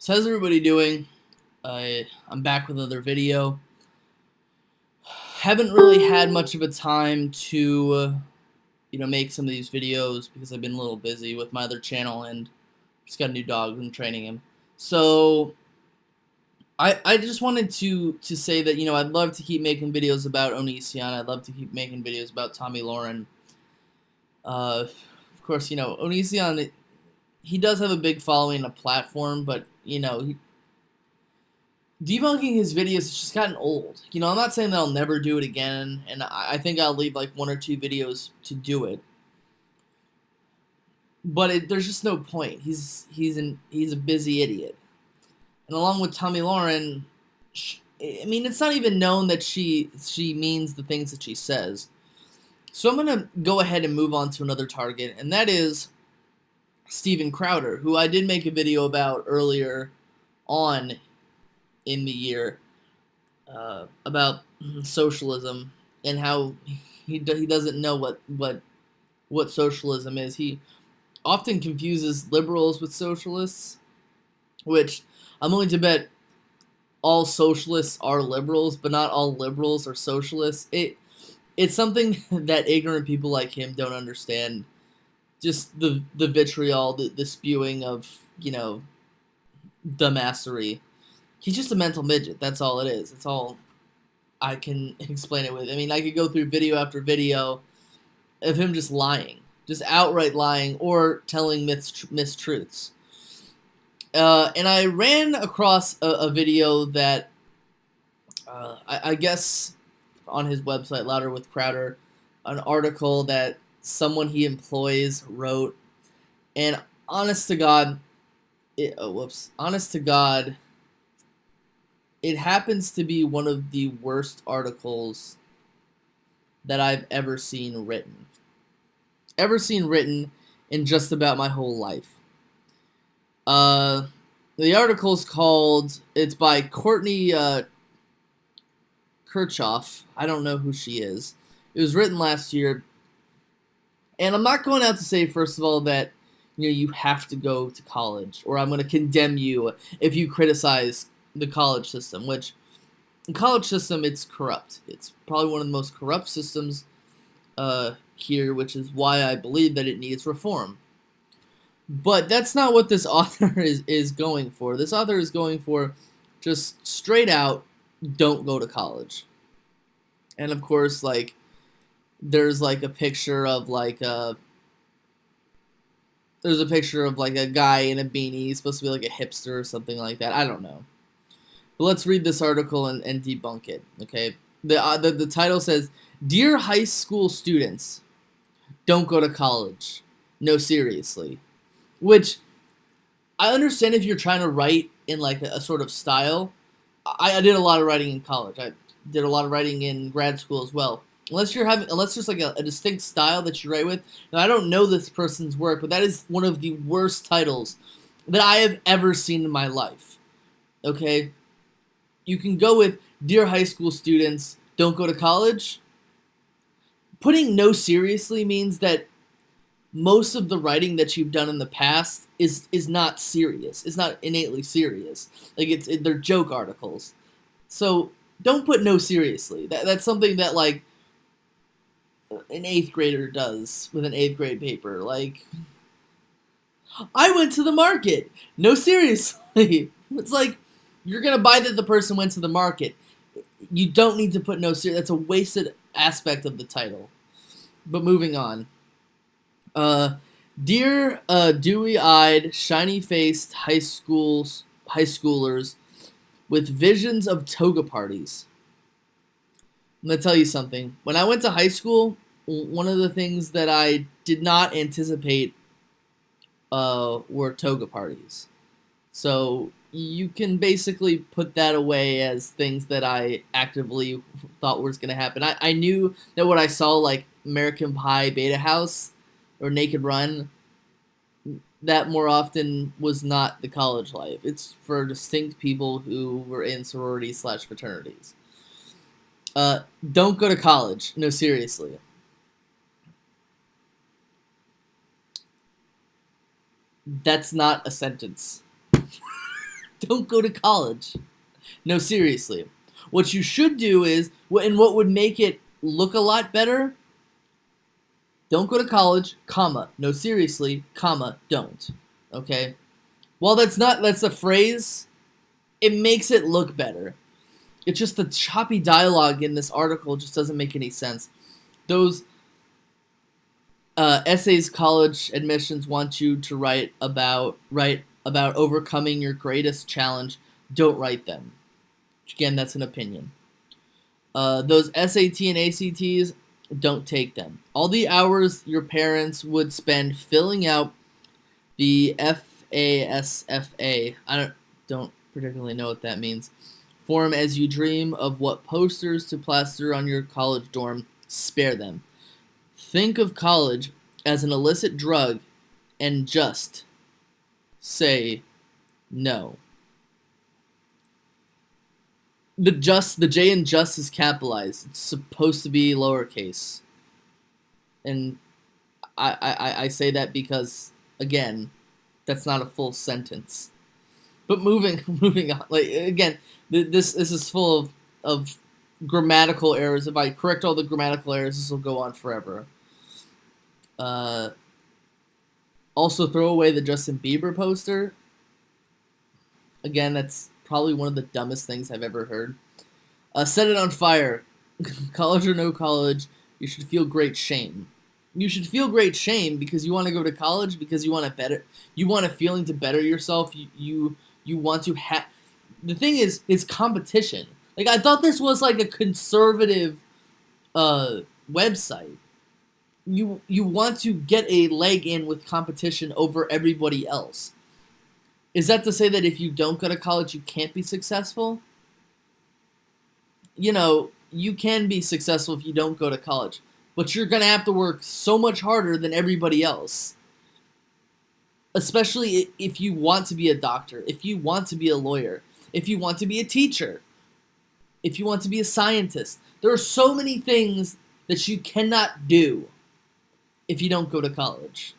So how's everybody doing? I'm back with another video. Haven't really had much of a time to, make some of these videos because I've been a little busy with my other channel and just got a new dog and training him. So I just wanted to say that I'd love to keep making videos about Onision. I'd love to keep making videos about Tommy Lauren. Of course, Onision, he does have a big following and a platform, but debunking his videos has just gotten old. I'm not saying that I'll never do it again, and I think I'll leave like one or two videos to do it. But there's just no point. He's a busy idiot. And along with Tommy Lauren, it's not even known that she means the things that she says. So I'm gonna go ahead and move on to another target, and that is Steven Crowder, who I did make a video about earlier on in the year about socialism and how he doesn't know what socialism is. He often confuses liberals with socialists, which I'm willing to bet all socialists are liberals, but not all liberals are socialists. It's something that ignorant people like him don't understand. Just the vitriol, the spewing of dumbassery. He's just a mental midget. That's all it is. It's all I can explain it with. I mean, I could go through video after video of him just lying, just outright lying or telling mistruths. And I ran across a video that I guess on his website, Louder with Crowder, an article that someone he employs wrote, and honest to God, it happens to be one of the worst articles that I've ever seen written. In just about my whole life. The article's it's by Courtney Kirchhoff. I don't know who she is. It was written last year. And I'm not going out to say, first of all, that you have to go to college, or I'm going to condemn you if you criticize the college system, which the college system, it's corrupt. It's probably one of the most corrupt systems here, which is why I believe that it needs reform. But that's not what this author is going for. This author is going for just straight out, don't go to college. And of course, like, there's like a picture of like a guy in a beanie. He's supposed to be like a hipster or something like that. I don't know. But let's read this article and debunk it, okay? The title says, "Dear high school students, don't go to college. No, seriously." Which, I understand if you're trying to write in like a sort of style. I did a lot of writing in college. I did a lot of writing in grad school as well. Unless there's like a distinct style that you write with. Now, I don't know this person's work, but that is one of the worst titles that I have ever seen in my life. Okay? You can go with, "Dear high school students, don't go to college." Putting "no seriously" means that most of the writing that you've done in the past is not serious. It's not innately serious. Like, they're joke articles. So don't put "no seriously." That's something that like an 8th grader does with an 8th grade paper. Like, "I went to the market." No, seriously. It's like, you're gonna buy that the person went to the market. You don't need to put "no serious." That's a wasted aspect of the title. But moving on. Dear dewy-eyed, shiny-faced high schoolers with visions of toga parties. I'm going to tell you something. When I went to high school, one of the things that I did not anticipate were toga parties. So you can basically put that away as things that I actively thought was going to happen. I knew that what I saw, like American Pie Beta House or Naked Run, that more often was not the college life. It's for distinct people who were in sororities/fraternities. Don't go to college. No, seriously. That's not a sentence. Don't go to college. No, seriously. What you should do is, and what would make it look a lot better, don't go to college, comma, no, seriously, comma, don't. Okay? While that's a phrase, it makes it look better. It's just the choppy dialogue in this article just doesn't make any sense. Those essays college admissions want you to write about overcoming your greatest challenge. Don't write them. Again, that's an opinion. Those SAT and ACTs, don't take them. All the hours your parents would spend filling out the FASFA, I don't particularly know what that means, form as you dream of what posters to plaster on your college dorm, spare them. Think of college as an illicit drug and just say no. The J in just is capitalized. It's supposed to be lowercase. And I say that because, again, that's not a full sentence. But moving on, like, again, this is full of grammatical errors. If I correct all the grammatical errors, this will go on forever. Also, throw away the Justin Bieber poster. Again, that's probably one of the dumbest things I've ever heard. Set it on fire. College or no college, you should feel great shame. You should feel great shame because you want to go to college, because you want a feeling to better yourself. You want to have. The thing is, it's competition. Like, I thought this was like a conservative website. You want to get a leg in with competition over everybody else. Is that to say that if you don't go to college, you can't be successful? You know, you can be successful if you don't go to college, but you're going to have to work so much harder than everybody else. Especially if you want to be a doctor, if you want to be a lawyer, if you want to be a teacher, if you want to be a scientist. There are so many things that you cannot do if you don't go to college.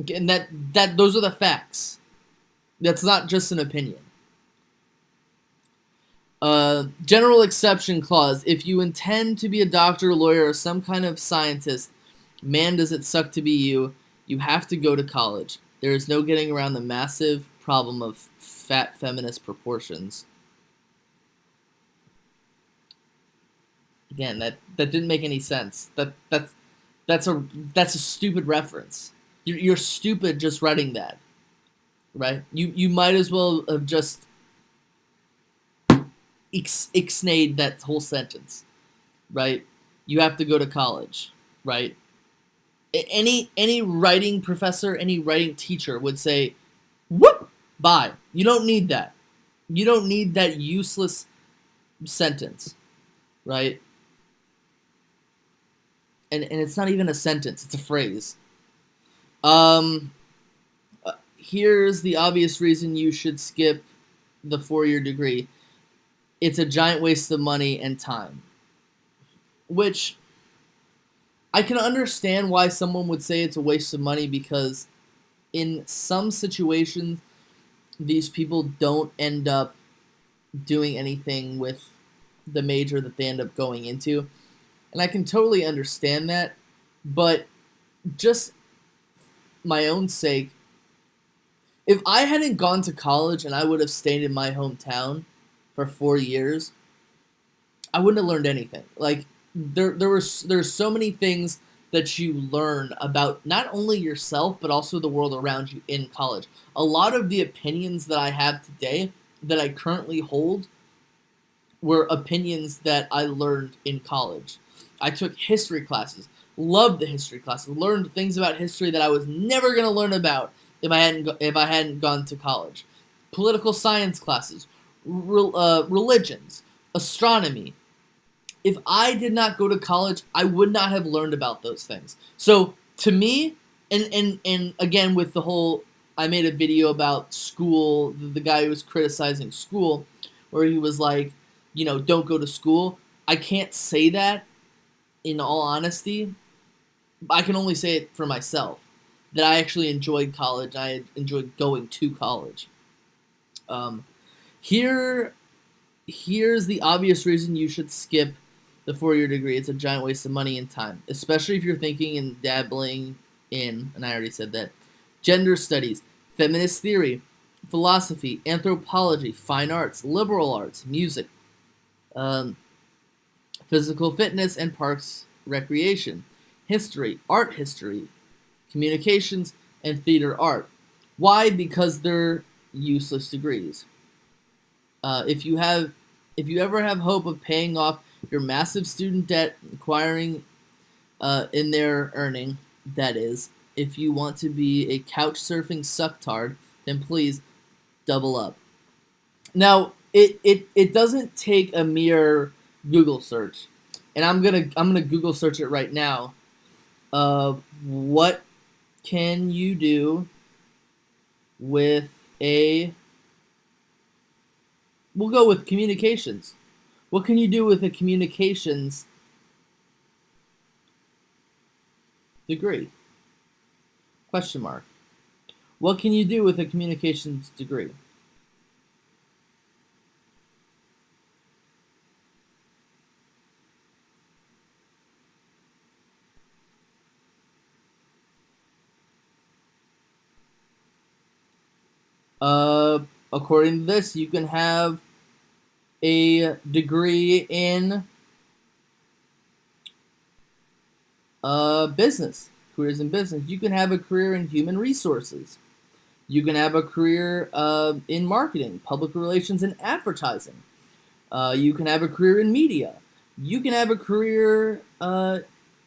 Okay, and those are the facts. That's not just an opinion. General exception clause. If you intend to be a doctor, lawyer, or some kind of scientist, man, does it suck to be you. You have to go to college. There is no getting around the massive problem of fat feminist proportions. Again, that didn't make any sense. That's a stupid reference. You're stupid just writing that, right? You might as well have just ixnayed that whole sentence, right? You have to go to college, right? Any writing professor, any writing teacher would say, "Whoop, bye. You don't need that. You don't need that useless sentence, right?" And it's not even a sentence; it's a phrase. Here's the obvious reason you should skip the 4-year degree. It's a giant waste of money and time. Which I can understand why someone would say it's a waste of money, because in some situations, these people don't end up doing anything with the major that they end up going into. And I can totally understand that, but just my own sake, if I hadn't gone to college and I would have stayed in my hometown for 4 years, I wouldn't have learned anything. Like, there's so many things that you learn about not only yourself but also the world around you in college. A lot of the opinions that I have today, that I currently hold, were opinions that I learned in college. I took history classes, loved the history classes, learned things about history that I was never going to learn about if I hadn't gone to college. Political science classes, religions, astronomy. If I did not go to college, I would not have learned about those things. So to me, and again with the whole, I made a video about school, the guy who was criticizing school, where he was like, don't go to school. I can't say that in all honesty. I can only say it for myself, that I actually enjoyed college. I enjoyed going to college. Here, here's the obvious reason you should skip the 4-year degree. It's a giant waste of money and time, especially if you're thinking and dabbling in, and I already said that, gender studies, feminist theory, philosophy, anthropology, fine arts, liberal arts, music, um, physical fitness and parks recreation, history, art history, communications, and theater art. Why? Because they're useless degrees. If you have, if you ever have hope of paying off your massive student debt, acquiring in their earning, that is, if you want to be a couch surfing sucktard, then please double up. Now, it doesn't take a mere Google search, and I'm gonna Google search it right now. What can you do with a? We'll go with communications. What can you do with a communications degree? Question mark. What can you do with a communications degree? Uh, According to this, you can have a degree in business, careers in business. You can have a career in human resources. You can have a career in marketing, public relations, and advertising. You can have a career in media. You can have a career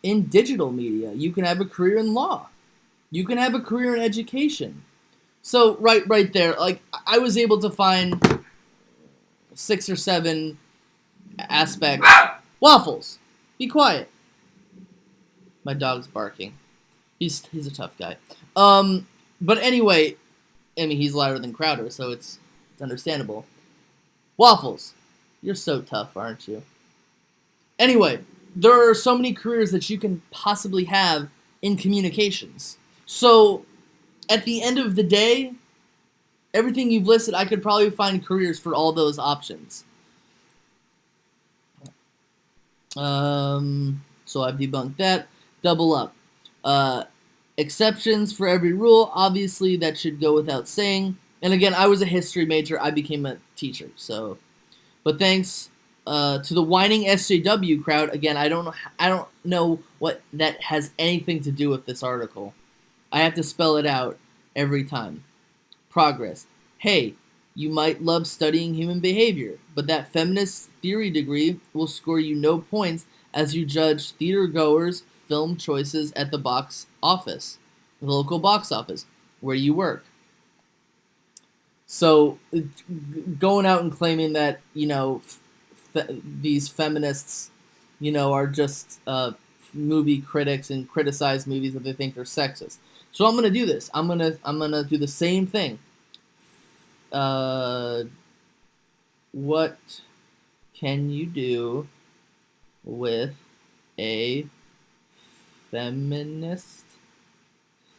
in digital media. You can have a career in law. You can have a career in education. So right there, like I was able to find 6 or 7 aspects. Waffles, be quiet. My dog's barking. He's a tough guy. But anyway, I mean he's louder than Crowder, so it's understandable. Waffles, you're so tough, aren't you? Anyway, there are so many careers that you can possibly have in communications. So at the end of the day, everything you've listed, I could probably find careers for all those options. So I've debunked that. Double up. Uh, Exceptions for every rule. Obviously, that should go without saying. And again, I was a history major. I became a teacher. So, but thanks to the whining SJW crowd. Again, I don't know what that has anything to do with this article. I have to spell it out every time. Progress. Hey, you might love studying human behavior, but that feminist theory degree will score you no points as you judge theater goers' film choices at the box office, the local box office, where you work. So, going out and claiming that, these feminists, are just movie critics and criticize movies that they think are sexist. So I'm gonna do this. I'm gonna do the same thing. What can you do with a feminist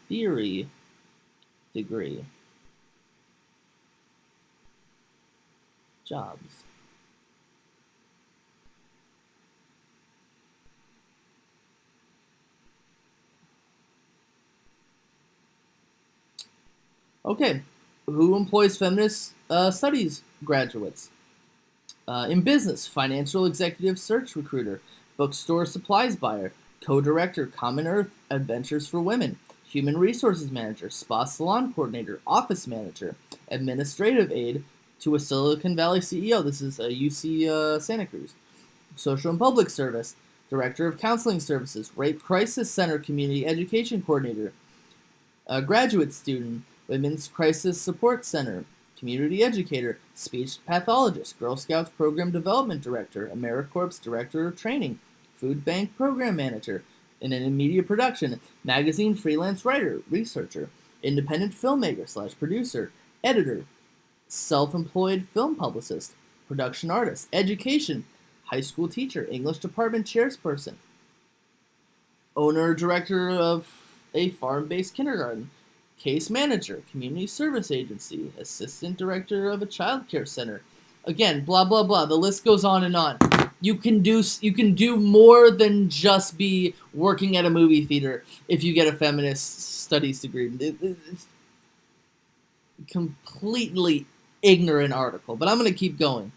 theory degree? Jobs. Okay, who employs feminist studies graduates? In business, financial executive search recruiter, bookstore supplies buyer, co-director, Common Earth Adventures for Women, human resources manager, spa salon coordinator, office manager, administrative aide to a Silicon Valley CEO. This is a UC Santa Cruz. Social and Public Service, director of counseling services, rape crisis center community education coordinator, a graduate student, Women's Crisis Support Center, community educator, speech pathologist, Girl Scouts program development director, AmeriCorps director of training, food bank program manager, and in media production, magazine freelance writer, researcher, independent filmmaker / producer, editor, self-employed film publicist, production artist, education, high school teacher, English department chairperson, owner director of a farm-based kindergarten, case manager, community service agency, assistant director of a child care center. Again, blah blah blah. The list goes on and on. You can do more than just be working at a movie theater if you get a feminist studies degree. It's a completely ignorant article, but I'm going to keep going.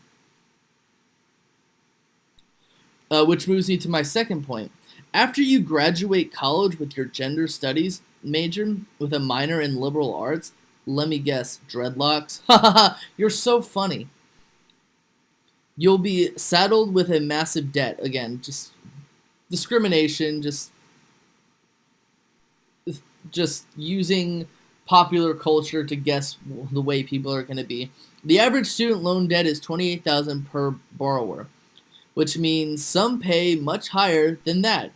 Which moves me to my second point. After you graduate college with your gender studies major with a minor in liberal arts, let me guess, dreadlocks? You're so funny. You'll be saddled with a massive debt. Again, just discrimination, just using popular culture to guess the way people are going to be. The average student loan debt is $28,000 per borrower, which means some pay much higher than that.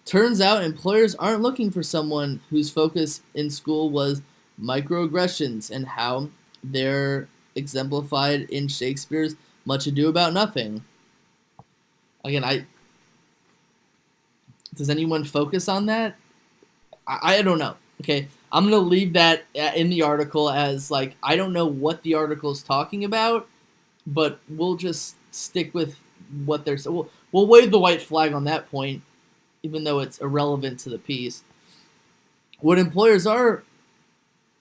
Turns out employers aren't looking for someone whose focus in school was microaggressions and how they're exemplified in Shakespeare's Much Ado About Nothing. Again, does anyone focus on that? I don't know. Okay, I'm gonna leave that in the article as like I don't know what the article is talking about, but we'll just stick with what they're saying. We'll wave the white flag on that point, even though it's irrelevant to the piece. What employers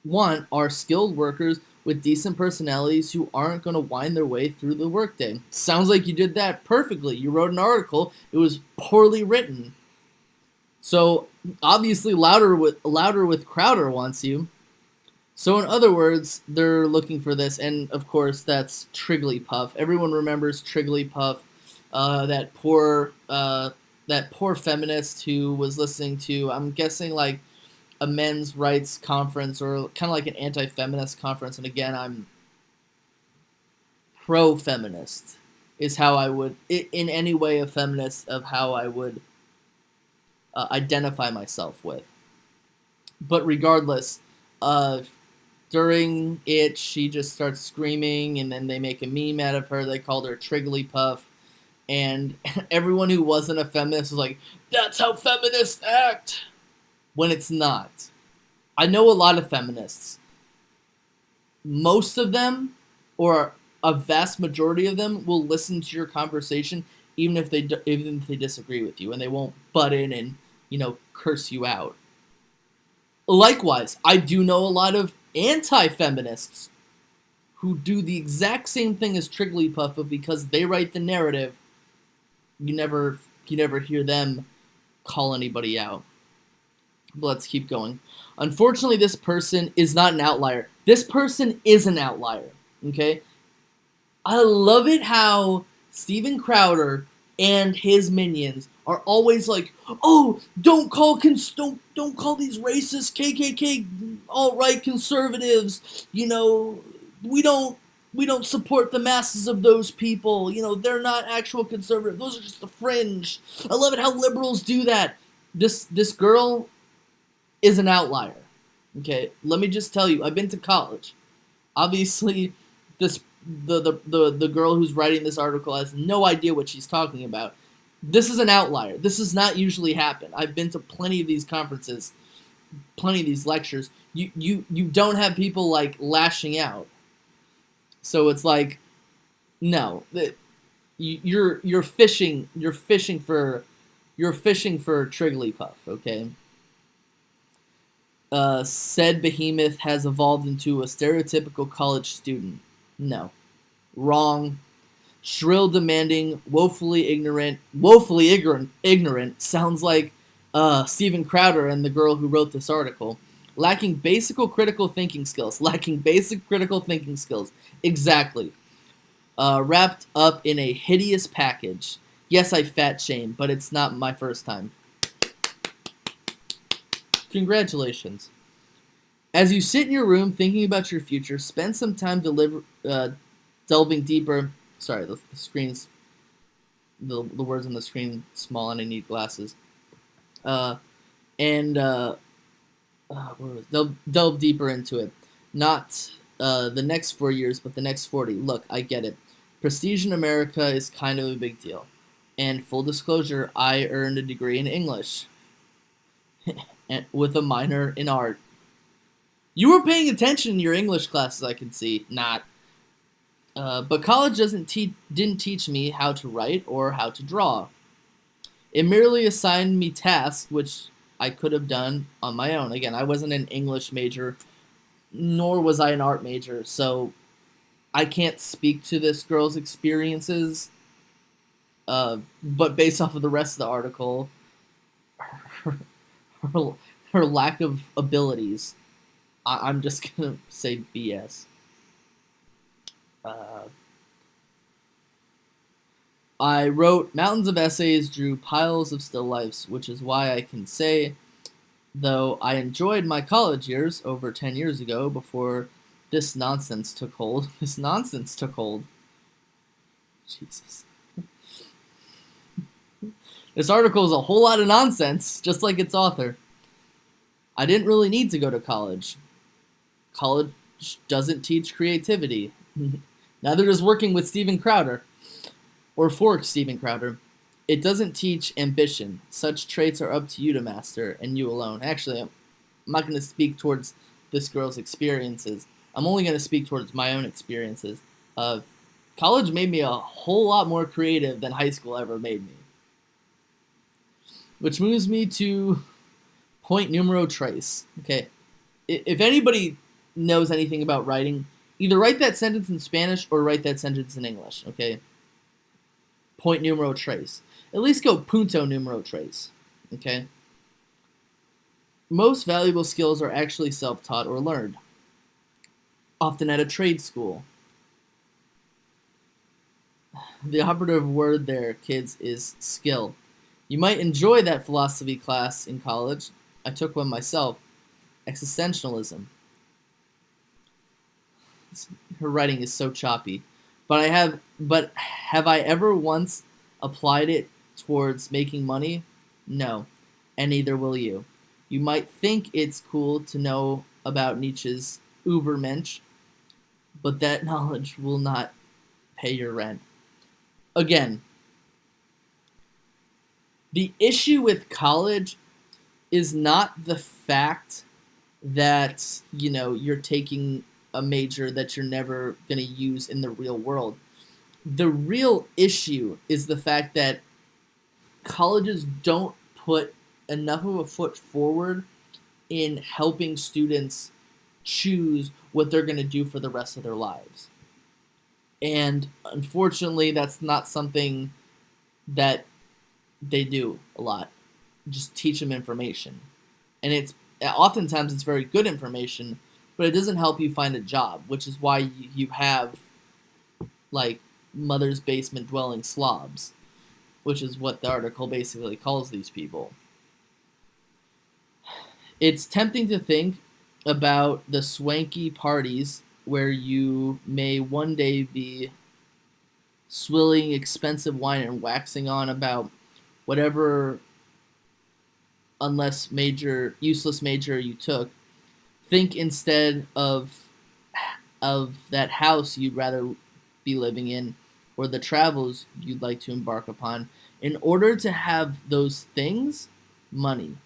want are skilled workers with decent personalities who aren't going to wind their way through the workday. Sounds like you did that perfectly. You wrote an article. It was poorly written. So obviously louder with Crowder wants you. So in other words, they're looking for this, and of course that's Trigglypuff. Everyone remembers Trigglypuff, that poor feminist who was listening to, I'm guessing, like a men's rights conference or kind of like an anti-feminist conference. And again, I'm pro-feminist is how I would, in any way a feminist of how I would identify myself with. But regardless, during it, she just starts screaming, and then they make a meme out of her. They called her Trigglypuff. And everyone who wasn't a feminist was like, that's how feminists act, when it's not. I know a lot of feminists. Most of them, or a vast majority of them, will listen to your conversation even if they disagree with you, and they won't butt in and, curse you out. Likewise, I do know a lot of anti-feminists who do the exact same thing as Trigglypuff, but because they write the narrative, you never hear them call anybody out. But let's keep going. Unfortunately, this person is not an outlier. This person is an outlier. Okay? I love it how Steven Crowder and his minions are always like, oh, don't call these racist KKK alt-right conservatives. We don't support the masses of those people. They're not actual conservatives. Those are just the fringe. I love it how liberals do that. This girl is an outlier. Okay, let me just tell you, I've been to college. Obviously, the girl who's writing this article has no idea what she's talking about. This is an outlier. This does not usually happen. I've been to plenty of these conferences, plenty of these lectures. You don't have people like lashing out. So it's like, no, you're fishing for Trigglypuff, okay? Said behemoth has evolved into a stereotypical college student. No. Wrong. Shrill, demanding, woefully ignorant sounds like Steven Crowder and the girl who wrote this article. Lacking basic critical thinking skills. Exactly. Wrapped up in a hideous package. Yes, I fat shame, but it's not my first time. Congratulations. As you sit in your room thinking about your future, spend some time delving deeper. Sorry, the screen's the words on the screen small, and I need glasses. Delve deeper into it. Not the next 4 years, but the next 40. Look, I get it. Prestige in America is kind of a big deal. And full disclosure, I earned a degree in English with a minor in art. You were paying attention in your English classes, I can see. Not. But college didn't teach me how to write or how to draw. It merely assigned me tasks which I could have done on my own. Again, I wasn't an English major, nor was I an art major, so I can't speak to this girl's experiences. But based off of the rest of the article, her, her, her lack of abilities, I'm just gonna say BS. Uh, I wrote mountains of essays, drew piles of still lifes, which is why I can say, though I enjoyed my college years over 10 years ago before this nonsense took hold. This nonsense took hold. Jesus. This article is a whole lot of nonsense, just like its author. I didn't really need to go to college. College doesn't teach creativity. Neither does working with Steven Crowder. Or for Steven Crowder. It doesn't teach ambition. Such traits are up to you to master, and you alone. Actually, I'm not going to speak towards this girl's experiences. I'm only going to speak towards my own experiences. College made me a whole lot more creative than high school ever made me. Which moves me to point numero tres. Okay, if anybody knows anything about writing, either write that sentence in Spanish or write that sentence in English. Okay. Point numero tres. At least go punto numero tres. Okay? Most valuable skills are actually self-taught or learned, often at a trade school. The operative word there, kids, is skill. You might enjoy that philosophy class in college. I took one myself. Existentialism. Her writing is so choppy. But have I ever once applied it towards making money? No, and neither will you. You might think it's cool to know about Nietzsche's Übermensch, but that knowledge will not pay your rent. Again, the issue with college is not the fact that, you're taking a major that you're never going to use in the real world. The real issue is the fact that colleges don't put enough of a foot forward in helping students choose what they're going to do for the rest of their lives. And unfortunately, that's not something that they do a lot. Just teach them information. And oftentimes it's very good information, but it doesn't help you find a job, which is why you have, like, mother's basement dwelling slobs, which is what the article basically calls these people. It's tempting to think about the swanky parties where you may one day be swilling expensive wine and waxing on about whatever useless major you took. Think instead of that house you'd rather be living in, or the travels you'd like to embark upon. In order to have those things, money.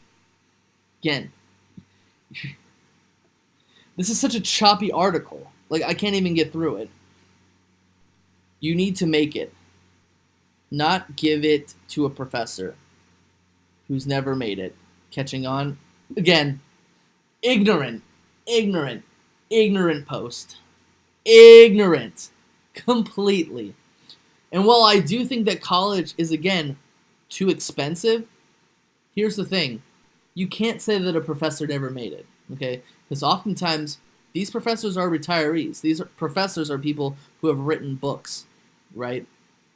Again, this is such a choppy article. Like, I can't even get through it. You need to make it, not give it to a professor who's never made it. Catching on? Again, ignorant post. Ignorant. Completely. And while I do think that college is, again, too expensive, here's the thing. You can't say that a professor never made it, okay? Because oftentimes, these professors are retirees. Professors are people who have written books, right?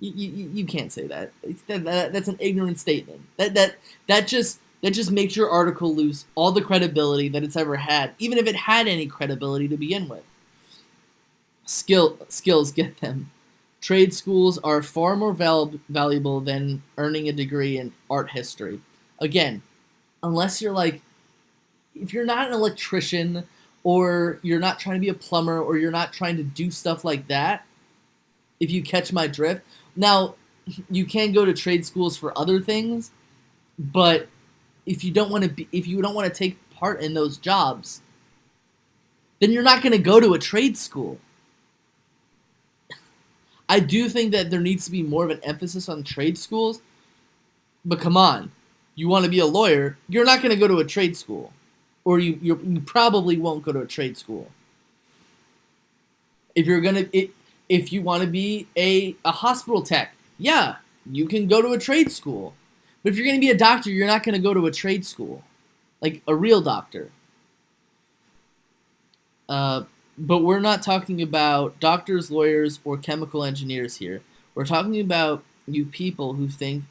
You can't say that. That's an ignorant statement. That just makes your article lose all the credibility that it's ever had, even if it had any credibility to begin with. Skills, get them. Trade schools are far more valuable than earning a degree in art history. Again, unless you're if you're not an electrician, or you're not trying to be a plumber, or you're not trying to do stuff like that, if you catch my drift. Now, you can go to trade schools for other things, but if you don't want to take part in those jobs, then you're not going to go to a trade school. I do think that there needs to be more of an emphasis on trade schools, but come on, you want to be a lawyer, you're not going to go to a trade school, or you probably won't go to a trade school. If you want to be a hospital tech, yeah, you can go to a trade school. But if you're going to be a doctor, you're not going to go to a trade school, like a real doctor. But we're not talking about doctors, lawyers, or chemical engineers here. We're talking about you people who think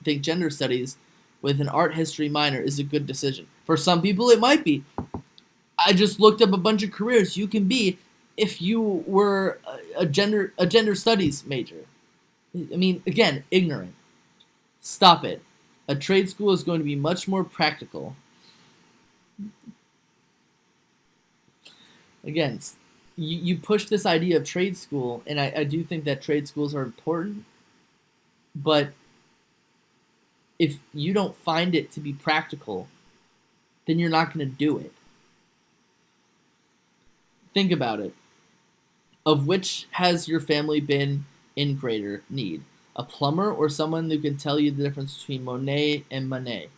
gender studies with an art history minor is a good decision. For some people, it might be. I just looked up a bunch of careers you can be if you were a gender studies major. I mean, again, ignorant. Stop it. A trade school is going to be much more practical. Again, you push this idea of trade school, and I do think that trade schools are important, but if you don't find it to be practical, then you're not going to do it. Think about it. Of which has your family been in greater need? A plumber or someone who can tell you the difference between Monet and Manet?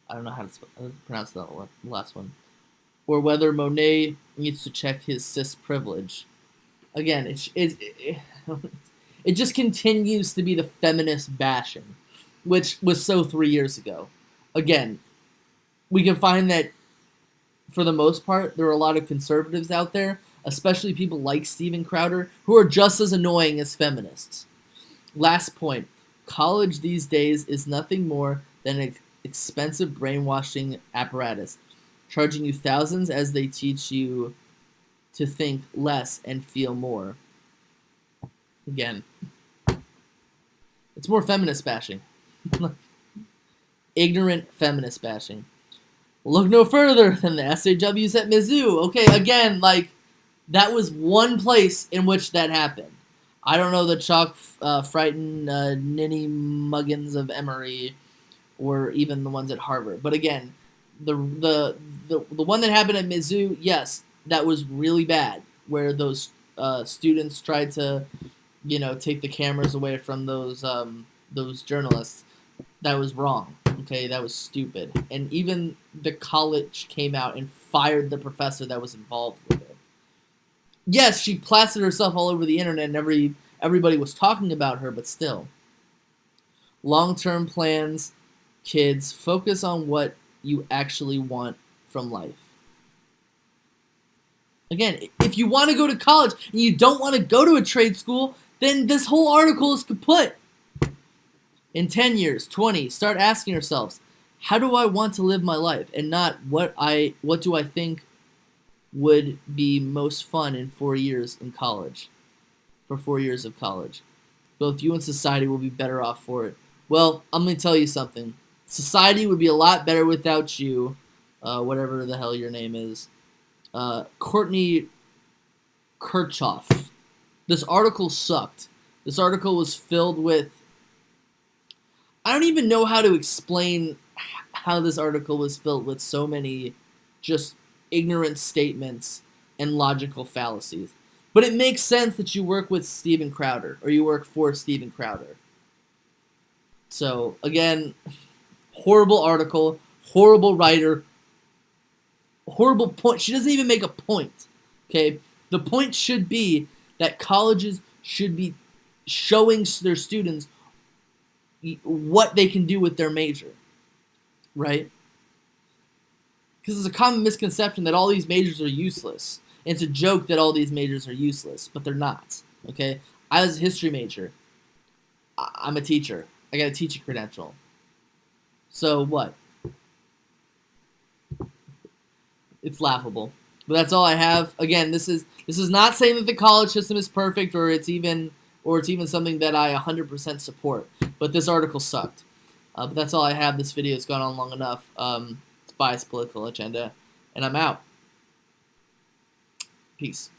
I don't know how to pronounce that last one. Or whether Monet needs to check his cis privilege. Again, it just continues to be the feminist bashing, which was so 3 years ago. Again, we can find that for the most part, there are a lot of conservatives out there, especially people like Steven Crowder, who are just as annoying as feminists. Last point, college these days is nothing more than an expensive brainwashing apparatus, charging you thousands as they teach you to think less and feel more. Again, it's more feminist bashing. Ignorant feminist bashing. Look no further than the SAWs at Mizzou. Okay, again, like, that was one place in which that happened. I don't know the chalk frightened ninny muggins of Emory, or even the ones at Harvard. But again, the one that happened at Mizzou, yes, that was really bad, where those students tried to, take the cameras away from those journalists. That was wrong. Okay, that was stupid. And even the college came out and fired the professor that was involved with it. Yes, she plastered herself all over the internet and everybody was talking about her, but still. Long-term plans, kids, focus on what you actually want from life. Again, if you want to go to college and you don't want to go to a trade school, then this whole article is kaput. In 10 years, 20, start asking yourselves, how do I want to live my life? And not what do I think would be most fun in 4 years in college. For 4 years of college. Both you and society will be better off for it. Well, I'm going to tell you something. Society would be a lot better without you, whatever the hell your name is. Courtney Kirchhoff. This article sucked. This article was filled with... I don't even know how to explain how this article was filled with so many just ignorant statements and logical fallacies. But it makes sense that you work with Steven Crowder, or you work for Steven Crowder. So, again, horrible article, horrible writer, horrible point. She doesn't even make a point, okay? The point should be that colleges should be showing their students what they can do with their major, right? Because there's a common misconception that all these majors are useless. And it's a joke that all these majors are useless, but they're not, okay? I was a history major. I'm a teacher. I got a teaching credential. So what? It's laughable. But that's all I have. Again, this is not saying that the college system is perfect or it's even something that I 100% support. But this article sucked. But that's all I have. This video has gone on long enough. It's biased political agenda. And I'm out. Peace.